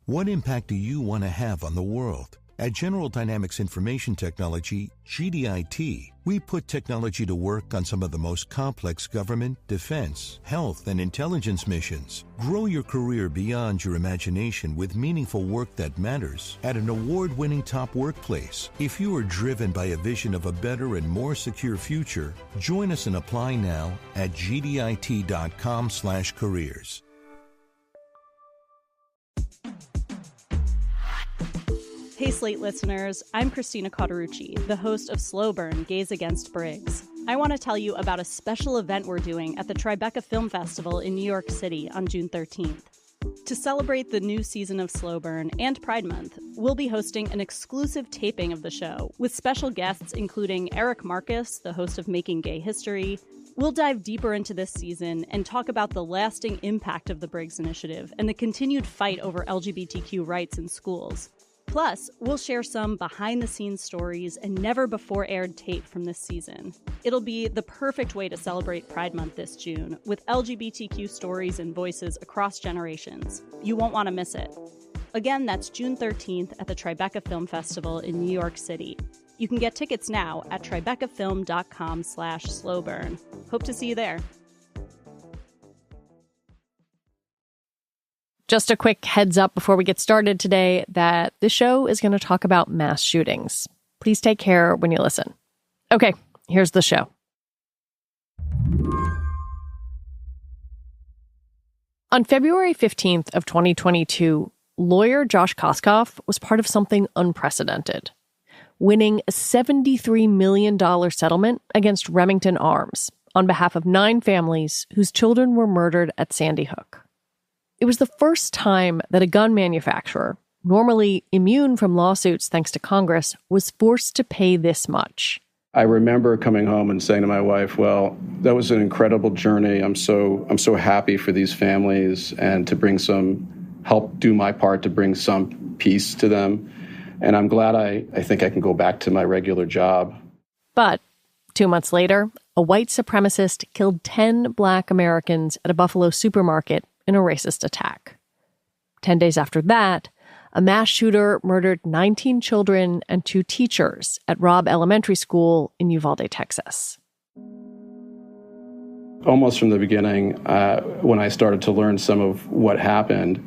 What impact do you want to have on the world? At General Dynamics Information Technology, GDIT, we put technology to work on some of the most complex government, defense, health, and intelligence missions. Grow your career beyond your imagination with meaningful work that matters at an award-winning top workplace. If you are driven by a vision of a better and more secure future, join us and apply now at gdit.com/careers. Hey Slate listeners, I'm Christina Cauterucci, the host of Slow Burn, Gaze Against Briggs. I want to tell you about a special event we're doing at the Tribeca Film Festival in New York City on June 13th. To celebrate the new season of Slow Burn and Pride Month, we'll be hosting an exclusive taping of the show with special guests including Eric Marcus, the host of Making Gay History. We'll dive deeper into this season and talk about the lasting impact of the Briggs Initiative and the continued fight over LGBTQ rights in schools. Plus, we'll share some behind-the-scenes stories and never-before-aired tape from this season. It'll be the perfect way to celebrate Pride Month this June, with LGBTQ stories and voices across generations. You won't want to miss it. Again, that's June 13th at the Tribeca Film Festival in New York City. You can get tickets now at tribecafilm.com/slowburn. Hope to see you there. Just a quick heads up before we get started today that this show is going to talk about mass shootings. Please take care when you listen. Okay, here's the show. On February 15th of 2022, lawyer Josh Koskoff was part of something unprecedented, winning a $73 million settlement against Remington Arms on behalf of 9 families whose children were murdered at Sandy Hook. It was the first time that a gun manufacturer, normally immune from lawsuits thanks to Congress, was forced to pay this much. I remember coming home and saying to my wife, well, that was an incredible journey. I'm so happy for these families and to bring help do my part to bring some peace to them. And I'm glad I think I can go back to my regular job. But 2 months later, a white supremacist killed 10 Black Americans at a Buffalo supermarket in a racist attack. 10 days after that, a mass shooter murdered 19 children and 2 teachers at Robb Elementary School in Uvalde, Texas. Almost from the beginning, when I started to learn some of what happened,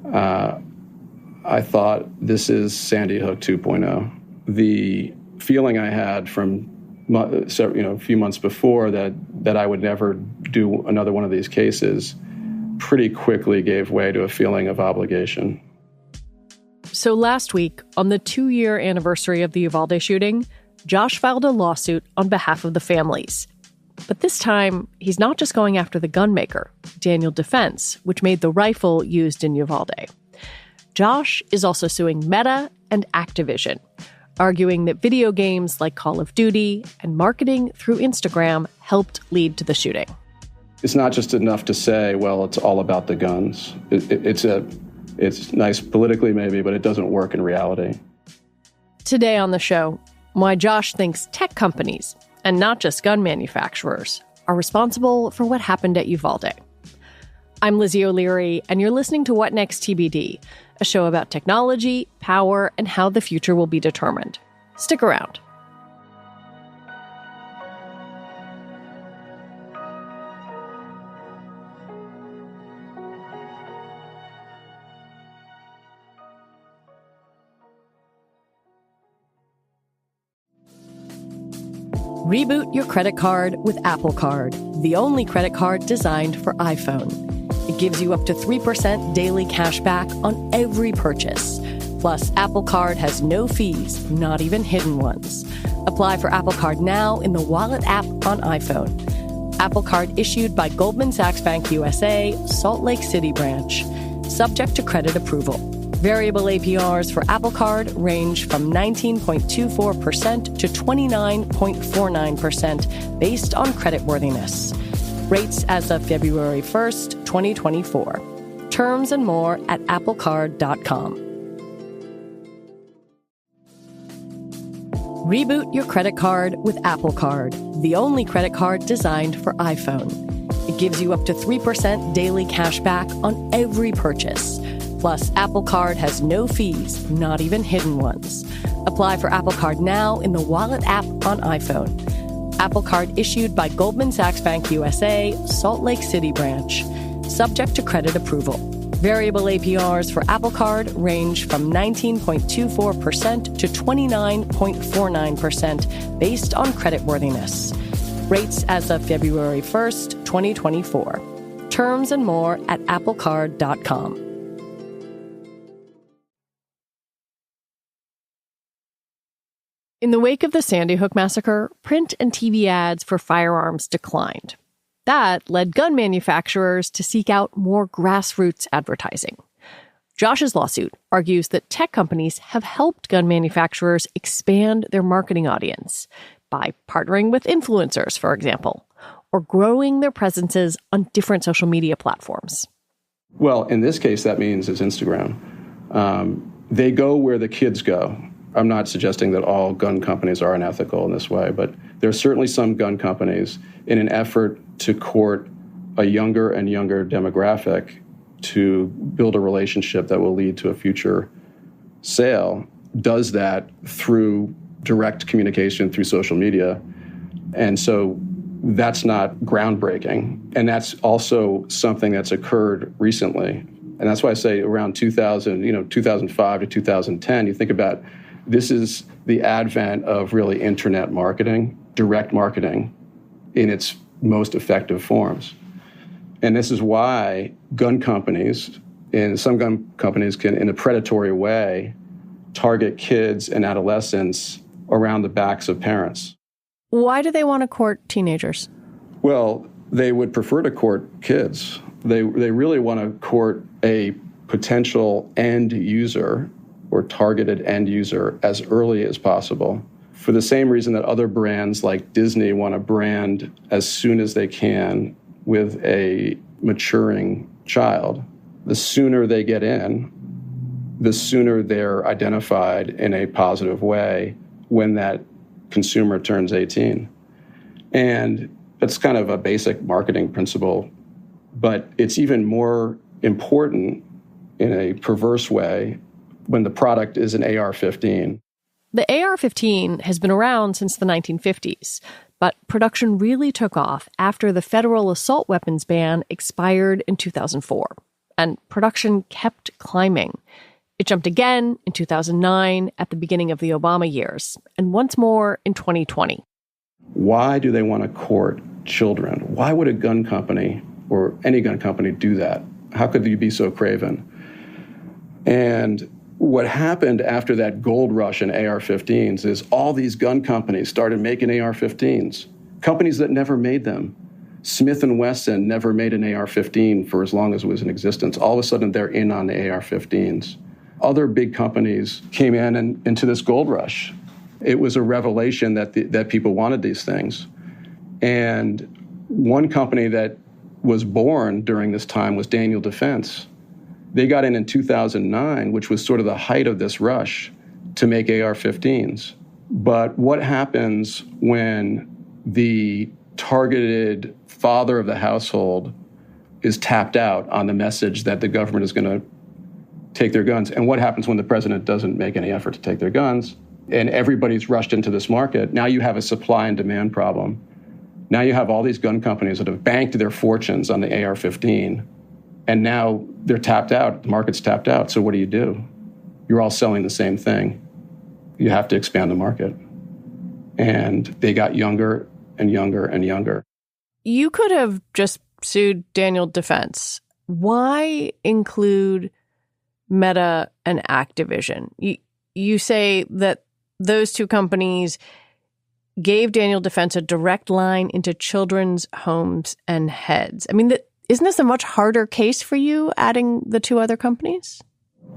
I thought, this is Sandy Hook 2.0. The feeling I had from a few months before that I would never do another one of these cases pretty quickly gave way to a feeling of obligation. So last week, on the 2-year anniversary of the Uvalde shooting, Josh filed a lawsuit on behalf of the families. But this time, he's not just going after the gun maker, Daniel Defense, which made the rifle used in Uvalde. Josh is also suing Meta and Activision, arguing that video games like Call of Duty and marketing through Instagram helped lead to the shooting. It's not just enough to say, well, it's all about the guns. It's nice politically maybe, but it doesn't work in reality. Today on the show, why Josh thinks tech companies, and not just gun manufacturers, are responsible for what happened at Uvalde. I'm Lizzie O'Leary, and you're listening to What Next TBD, a show about technology, power, and how the future will be determined. Stick around. Reboot your credit card with Apple Card, the only credit card designed for iPhone. It gives you up to 3% daily cash back on every purchase. Plus, Apple Card has no fees, not even hidden ones. Apply for Apple Card now in the Wallet app on iPhone. Apple Card issued by Goldman Sachs Bank USA, Salt Lake City branch. Subject to credit approval. Variable APRs for Apple Card range from 19.24% to 29.49% based on creditworthiness. Rates as of February 1st, 2024. Terms and more at applecard.com. Reboot your credit card with Apple Card, the only credit card designed for iPhone. It gives you up to 3% daily cash back on every purchase. Plus, Apple Card has no fees, not even hidden ones. Apply for Apple Card now in the Wallet app on iPhone. Apple Card issued by Goldman Sachs Bank USA, Salt Lake City branch. Subject to credit approval. Variable APRs for Apple Card range from 19.24% to 29.49% based on creditworthiness. Rates as of February 1st, 2024. Terms and more at applecard.com. In the wake of the Sandy Hook massacre, print and TV ads for firearms declined. That led gun manufacturers to seek out more grassroots advertising. Josh's lawsuit argues that tech companies have helped gun manufacturers expand their marketing audience by partnering with influencers, for example, or growing their presences on different social media platforms. Well, in this case, that means it's Instagram. They go where the kids go. I'm not suggesting that all gun companies are unethical in this way, but there are certainly some gun companies in an effort to court a younger and younger demographic to build a relationship that will lead to a future sale, does that through direct communication through social media. And so that's not groundbreaking. And that's also something that's occurred recently. And that's why I say around 2005 to 2010, you think about this is the advent of really internet marketing, direct marketing in its most effective forms. And this is why gun companies, and some gun companies can, in a predatory way, target kids and adolescents around the backs of parents. Why do they want to court teenagers? Well, they would prefer to court kids. They really want to court a potential end user or targeted end user as early as possible, for the same reason that other brands like Disney want to brand as soon as they can with a maturing child. The sooner they get in, the sooner they're identified in a positive way when that consumer turns 18. And that's kind of a basic marketing principle, but it's even more important in a perverse way when the product is an AR-15. The AR-15 has been around since the 1950s, but production really took off after the federal assault weapons ban expired in 2004, and production kept climbing. It jumped again in 2009 at the beginning of the Obama years, and once more in 2020. Why do they want to court children? Why would a gun company or any gun company do that? How could you be so craven? And what happened after that gold rush in AR-15s is all these gun companies started making AR-15s, companies that never made them. Smith & Wesson never made an AR-15 for as long as it was in existence. All of a sudden, they're in on the AR-15s. Other big companies came in and into this gold rush. It was a revelation that people wanted these things. And one company that was born during this time was Daniel Defense. They got in 2009, which was sort of the height of this rush to make AR-15s. But what happens when the targeted father of the household is tapped out on the message that the government is going to take their guns? And what happens when the president doesn't make any effort to take their guns? And everybody's rushed into this market. Now you have a supply and demand problem. Now you have all these gun companies that have banked their fortunes on the AR-15. And now they're tapped out. The market's tapped out. So what do? You're all selling the same thing. You have to expand the market. And they got younger and younger and younger. You could have just sued Daniel Defense. Why include Meta and Activision? You say that those two companies gave Daniel Defense a direct line into children's homes and heads. I mean, isn't this a much harder case for you, adding the two other companies?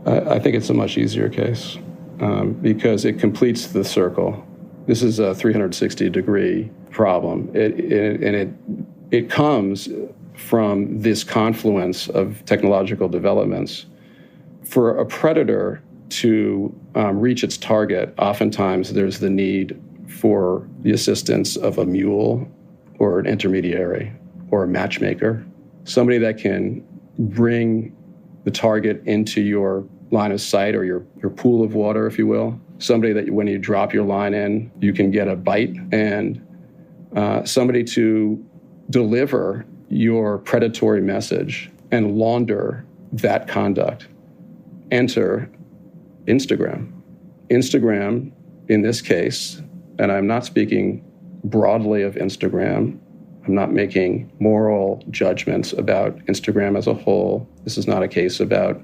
I think it's a much easier case because it completes the circle. This is a 360-degree problem. It comes from this confluence of technological developments. For a predator to reach its target, oftentimes there's the need for the assistance of a mule or an intermediary or a matchmaker, somebody that can bring the target into your line of sight or your pool of water, if you will. Somebody that when you drop your line in, you can get a bite, and somebody to deliver your predatory message and launder that conduct. Enter Instagram. Instagram, in this case, and I'm not speaking broadly of Instagram, I'm not making moral judgments about Instagram as a whole. This is not a case about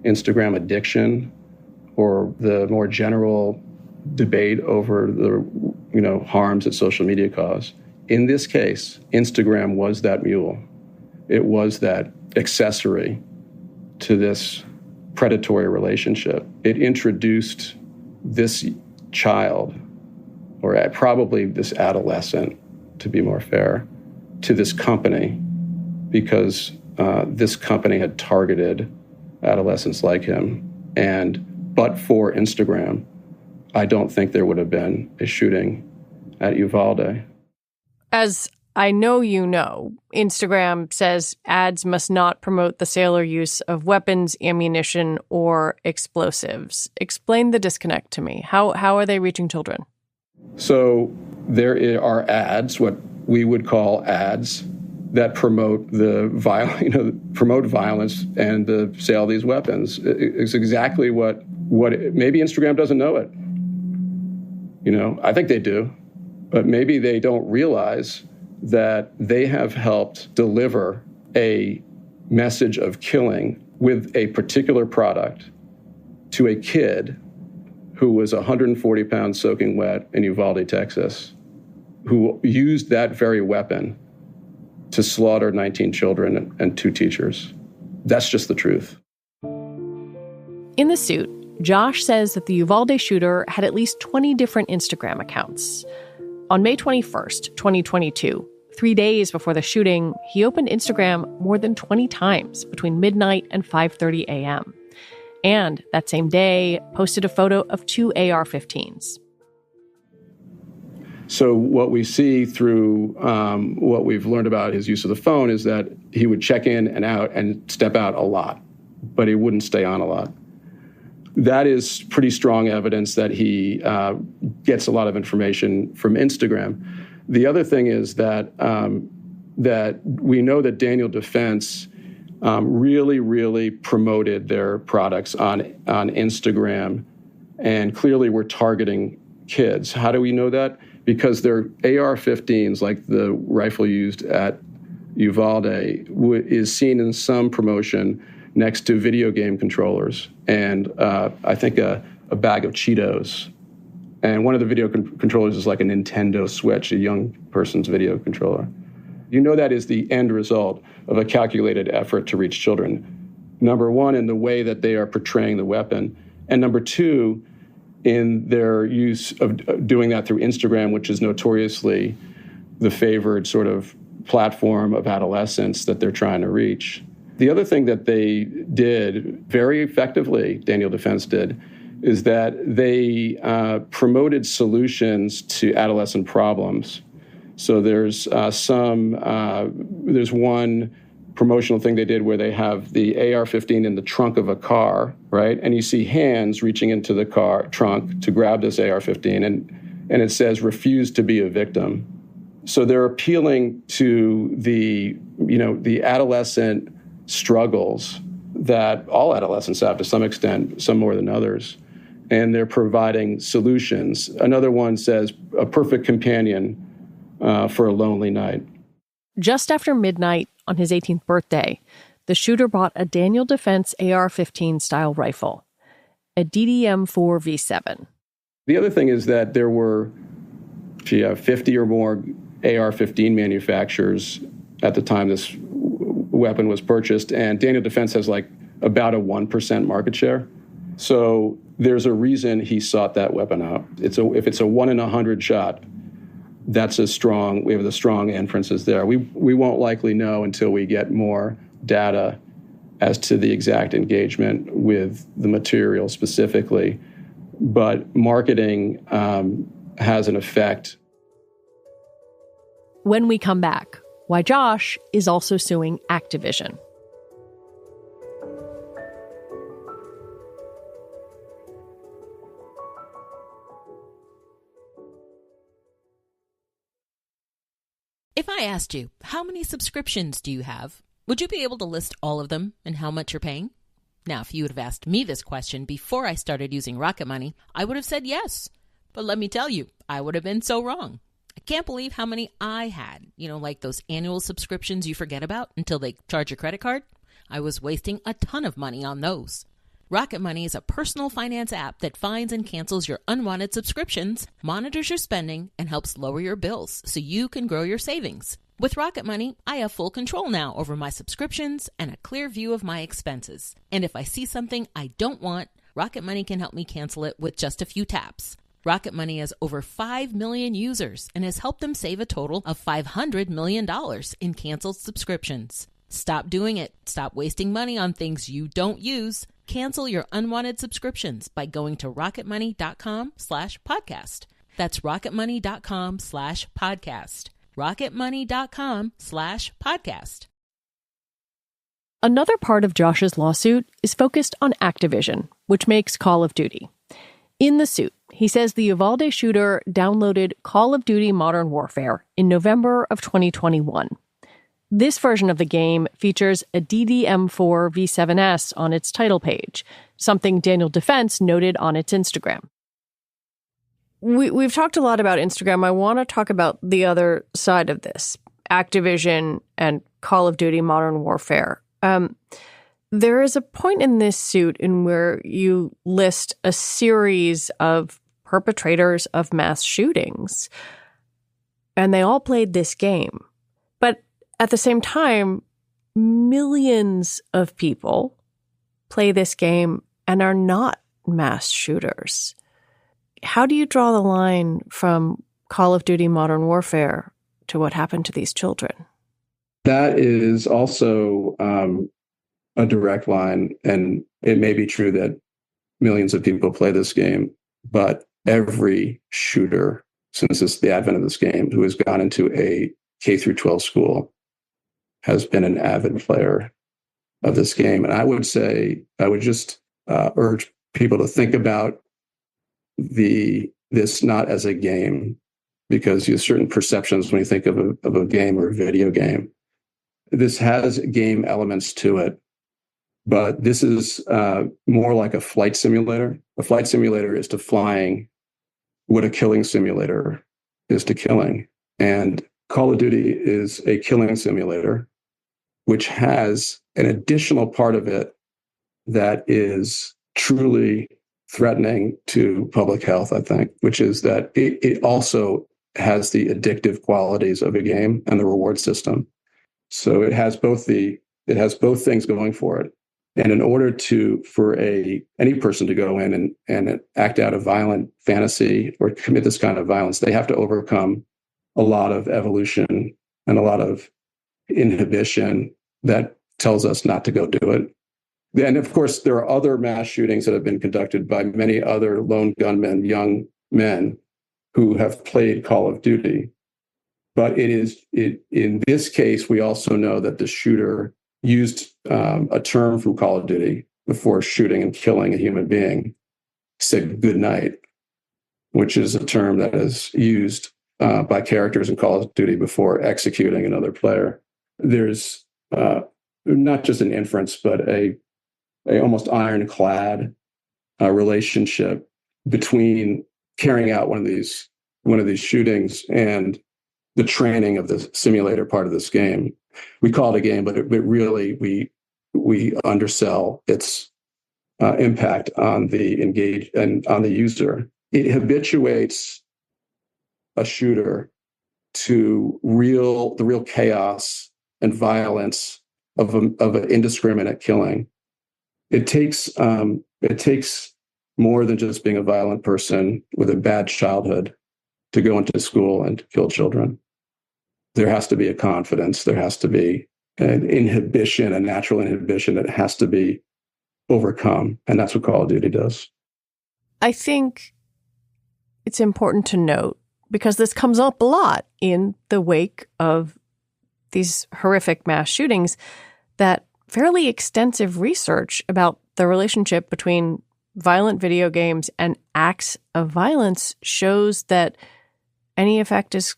Instagram addiction or the more general debate over the harms that social media cause. In this case, Instagram was that mule. It was that accessory to this predatory relationship. It introduced this child, or probably this adolescent, to be more fair, to this company because this company had targeted adolescents like him. But for Instagram, I don't think there would have been a shooting at Uvalde. As I know you know, Instagram says ads must not promote the sale or use of weapons, ammunition, or explosives. Explain the disconnect to me. How are they reaching children? So there are ads, what we would call ads, that promote promote violence and the sale of these weapons. It's exactly what maybe Instagram doesn't know it. I think they do, but maybe they don't realize that they have helped deliver a message of killing with a particular product to a kid who was 140 pounds soaking wet in Uvalde, Texas, who used that very weapon to slaughter 19 children and 2 teachers. That's just the truth. In the suit, Josh says that the Uvalde shooter had at least 20 different Instagram accounts. On May 21st, 2022, 3 days before the shooting, he opened Instagram more than 20 times between midnight and 5:30 a.m. And that same day, posted a photo of 2 AR-15s. So what we see through what we've learned about his use of the phone is that he would check in and out and step out a lot, but he wouldn't stay on a lot. That is pretty strong evidence that he gets a lot of information from Instagram. The other thing is that that we know that Daniel Defense really promoted their products on Instagram, and clearly were targeting kids. How do we know that? Because their AR-15s, like the rifle used at Uvalde, is seen in some promotion next to video game controllers and I think a bag of Cheetos. And one of the video controllers is like a Nintendo Switch, a young person's video controller. You know that is the end result of a calculated effort to reach children. Number one, in the way that they are portraying the weapon. And number two, in their use of doing that through Instagram, which is notoriously the favored sort of platform of adolescents that they're trying to reach. The other thing that they did very effectively, Daniel Defense did, is that they promoted solutions to adolescent problems. So there's one promotional thing they did where they have the AR-15 in the trunk of a car, right? And you see hands reaching into the car trunk to grab this AR-15, and it says, "Refuse to be a victim." So they're appealing to the adolescent struggles that all adolescents have to some extent, some more than others, and they're providing solutions. Another one says, "A perfect companion for a lonely night." Just after midnight on his 18th birthday, the shooter bought a Daniel Defense AR-15 style rifle, a DDM-4 V7. The other thing is that there were 50 or more AR-15 manufacturers at the time this weapon was purchased, and Daniel Defense has like about a 1% market share. So there's a reason he sought that weapon out. If it's a 1 in 100 shot, we have the strong inferences there. We won't likely know until we get more data as to the exact engagement with the material specifically. But marketing has an effect. When we come back, why Josh is also suing Activision. If I asked you, how many subscriptions do you have? Would you be able to list all of them and how much you're paying? Now, if you would have asked me this question before I started using Rocket Money, I would have said yes. But let me tell you, I would have been so wrong. I can't believe how many I had. Like those annual subscriptions you forget about until they charge your credit card. I was wasting a ton of money on those. Rocket Money is a personal finance app that finds and cancels your unwanted subscriptions, monitors your spending, and helps lower your bills so you can grow your savings. With Rocket Money, I have full control now over my subscriptions and a clear view of my expenses. And if I see something I don't want, Rocket Money can help me cancel it with just a few taps. Rocket Money has over 5 million users and has helped them save a total of $500 million in canceled subscriptions. Stop doing it. Stop wasting money on things you don't use. Cancel your unwanted subscriptions by going to rocketmoney.com/podcast. That's rocketmoney.com/podcast. rocketmoney.com/podcast. Another part of Josh's lawsuit is focused on Activision, which makes Call of Duty. In the suit, he says the Uvalde shooter downloaded Call of Duty Modern Warfare in November of 2021. This version of the game features a DDM4 V7S on its title page, something Daniel Defense noted on its Instagram. We've talked a lot about Instagram. I want to talk about the other side of this, Activision and Call of Duty Modern Warfare. There is a point in this suit in where you list a series of perpetrators of mass shootings, and they all played this game. But at the same time, millions of people play this game and are not mass shooters. How do you draw the line from Call of Duty Modern Warfare to what happened to these children? That is also a direct line, and it may be true that millions of people play this game, but every shooter since the advent of this game who has gone into a K through 12 school has been an avid player of this game. And I would just urge people to think about this not as a game, because you have certain perceptions when you think of a game or a video game. This has game elements to it, but this is more like a flight simulator. A flight simulator is to flying what a killing simulator is to killing. And Call of Duty is a killing simulator, which has an additional part of it that is truly threatening to public health, I think, which is that it also has the addictive qualities of a game and the reward system. So it has both things going for it. And in order for any person to go in and act out a violent fantasy or commit this kind of violence, they have to overcome a lot of evolution and a lot of inhibition that tells us not to go do it. And of course, there are other mass shootings that have been conducted by many other lone gunmen, young men who have played Call of Duty. But in this case, we also know that the shooter used a term from Call of Duty before shooting and killing a human being. He said "good night," which is a term that is used by characters in Call of Duty before executing another player. There's not just an inference, but a almost ironclad relationship between carrying out one of these shootings and the training of the simulator part of this game. We call it a game, but really we undersell its impact on the engaged and on the user. It habituates a shooter to the real chaos and violence of an indiscriminate killing. It takes more than just being a violent person with a bad childhood to go into school and to kill children. There has to be a confidence. There has to be an inhibition, a natural inhibition that has to be overcome. And that's what Call of Duty does. I think it's important to note, because this comes up a lot in the wake of these horrific mass shootings, that fairly extensive research about the relationship between violent video games and acts of violence shows that any effect is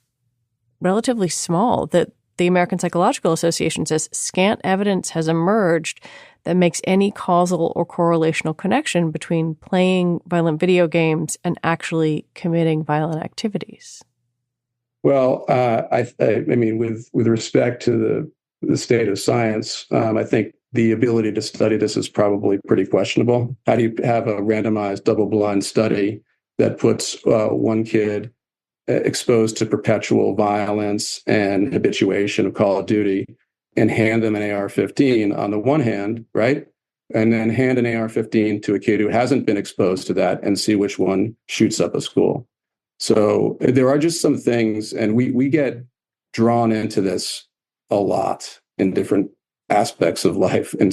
relatively small. That the American Psychological Association says scant evidence has emerged that makes any causal or correlational connection between playing violent video games and actually committing violent activities. Well, I mean, with respect to the state of science, I think the ability to study this is probably pretty questionable. How do you have a randomized double-blind study that puts one kid exposed to perpetual violence and habituation of Call of Duty and hand them an AR-15 on the one hand, right? And then hand an AR-15 to a kid who hasn't been exposed to that and see which one shoots up a school. So there are just some things, and we get drawn into this a lot in different aspects of life, and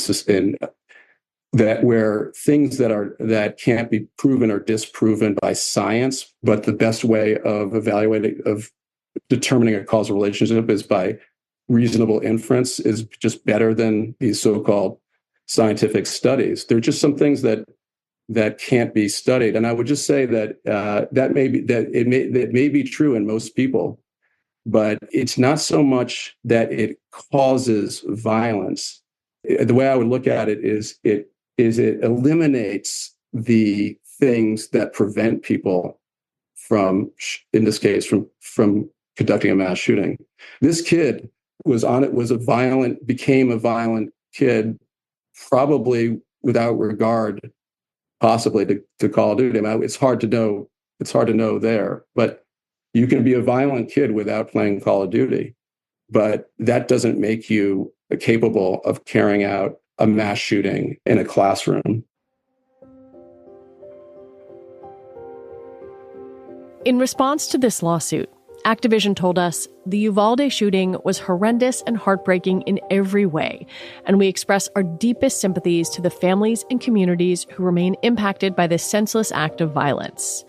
that where things that can't be proven or disproven by science, but the best way of determining a causal relationship is by reasonable inference is just better than these so-called scientific studies. There are just some things that can't be studied, and I would just say that it may be true in most people, but it's not so much that it causes violence. The way I would look at it is it eliminates the things that prevent people from, in this case, from conducting a mass shooting. This kid became a violent kid, probably without regard, possibly to Call of Duty. I mean, it's hard to know. It's hard to know there, but you can be a violent kid without playing Call of Duty, but that doesn't make you capable of carrying out a mass shooting in a classroom. In response to this lawsuit, Activision told us the Uvalde shooting was horrendous and heartbreaking in every way, and we express our deepest sympathies to the families and communities who remain impacted by this senseless act of violence.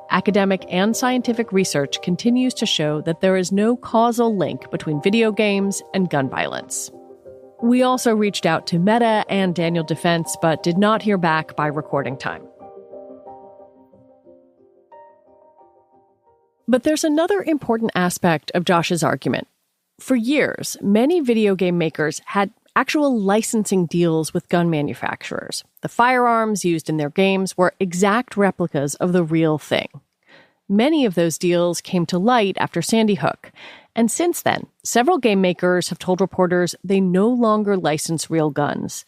Academic and scientific research continues to show that there is no causal link between video games and gun violence. We also reached out to Meta and Daniel Defense, but did not hear back by recording time. But there's another important aspect of Josh's argument. For years, many video game makers had actual licensing deals with gun manufacturers. The firearms used in their games were exact replicas of the real thing. Many of those deals came to light after Sandy Hook. And since then, several game makers have told reporters they no longer license real guns.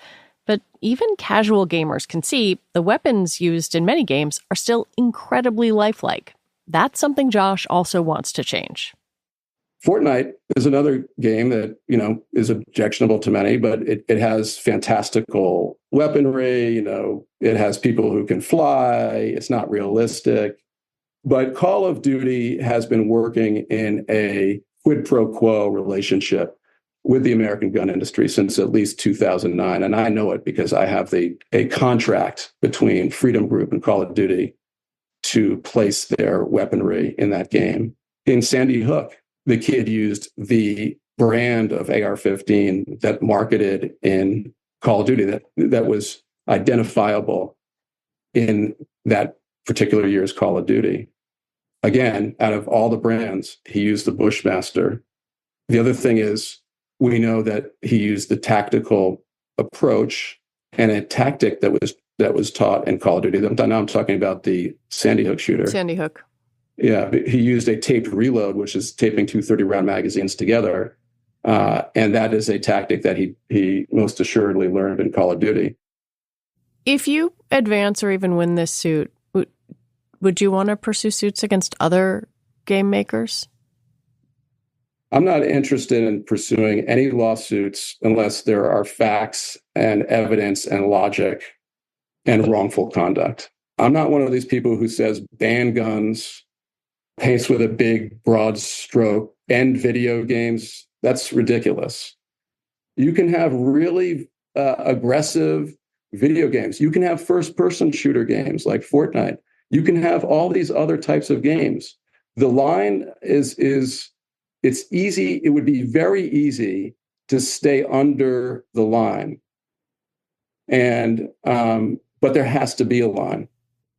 But even casual gamers can see the weapons used in many games are still incredibly lifelike. That's something Josh also wants to change. Fortnite is another game that, is objectionable to many, but it has fantastical weaponry. It has people who can fly. It's not realistic. But Call of Duty has been working in a quid pro quo relationship with the American gun industry since at least 2009. And I know it because I have a contract between Freedom Group and Call of Duty to place their weaponry in that game. In Sandy Hook, the kid used the brand of AR-15 that marketed in Call of Duty that was identifiable in that particular year's Call of Duty. Again, out of all the brands, he used the Bushmaster. The other thing is, we know that he used the tactical approach and a tactic that was taught in Call of Duty. Now I'm talking about the Sandy Hook shooter. Sandy Hook. Yeah, he used a taped reload, which is taping two 30-round magazines together. And that is a tactic that he most assuredly learned in Call of Duty. If you advance or even win this suit, would you want to pursue suits against other game makers? I'm not interested in pursuing any lawsuits unless there are facts and evidence and logic and wrongful conduct. I'm not one of these people who says ban guns, paints with a big, broad stroke, end video games. That's ridiculous. You can have really aggressive video games. You can have first-person shooter games like Fortnite. You can have all these other types of games. The line is it's easy. It would be very easy to stay under the line. And but there has to be a line.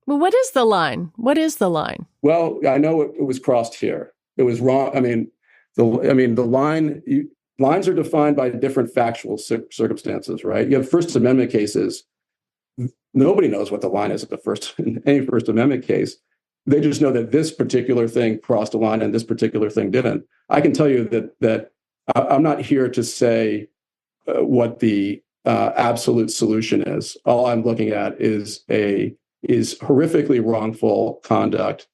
Well, what is the line? What is the line? Well, I know it was crossed here. It was wrong. I mean, Lines are defined by different factual circumstances, right? You have First Amendment cases. Nobody knows what the line is in any First Amendment case. They just know that this particular thing crossed a line and this particular thing didn't. I can tell you that I'm not here to say what the absolute solution is. All I'm looking at is horrifically wrongful conduct,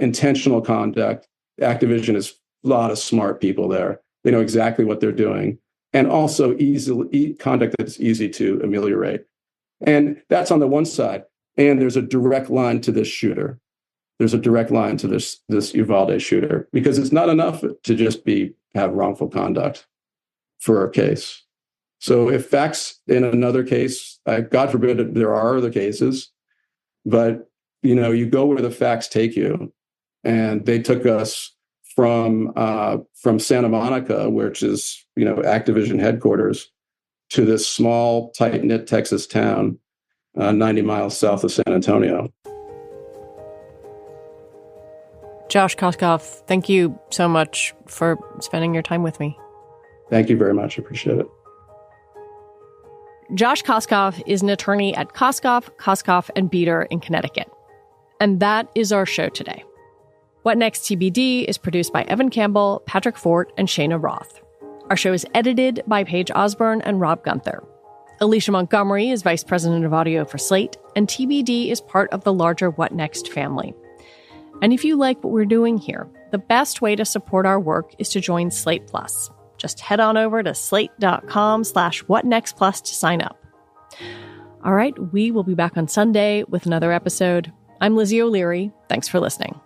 intentional conduct. Activision is a lot of smart people there. They know exactly what they're doing, and also conduct that's easy to ameliorate. And that's on the one side. And there's a direct line to this shooter. There's a direct line to this Uvalde shooter, because it's not enough to just have wrongful conduct for a case. So if facts in another case, God forbid there are other cases, but you go where the facts take you, and they took us from Santa Monica, which is Activision headquarters, to this small, tight-knit Texas town, 90 miles south of San Antonio. Josh Koskoff, thank you so much for spending your time with me. Thank you very much. I appreciate it. Josh Koskoff is an attorney at Koskoff, and Beater in Connecticut. And that is our show today. What Next TBD is produced by Evan Campbell, Patrick Fort, and Shayna Roth. Our show is edited by Paige Osborne and Rob Gunther. Alicia Montgomery is vice president of audio for Slate, and TBD is part of the larger What Next family. And if you like what we're doing here, the best way to support our work is to join Slate Plus. Just head on over to slate.com/whatnextplus to sign up. All right, we will be back on Sunday with another episode. I'm Lizzie O'Leary. Thanks for listening.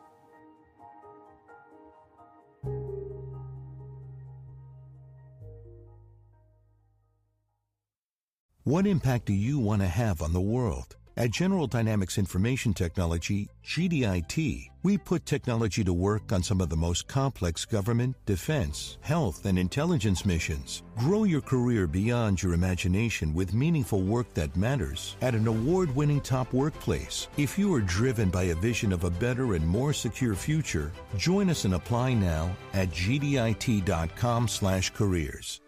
What impact do you want to have on the world? At General Dynamics Information Technology, GDIT, we put technology to work on some of the most complex government, defense, health, and intelligence missions. Grow your career beyond your imagination with meaningful work that matters at an award-winning top workplace. If you are driven by a vision of a better and more secure future, join us and apply now at gdit.com/careers.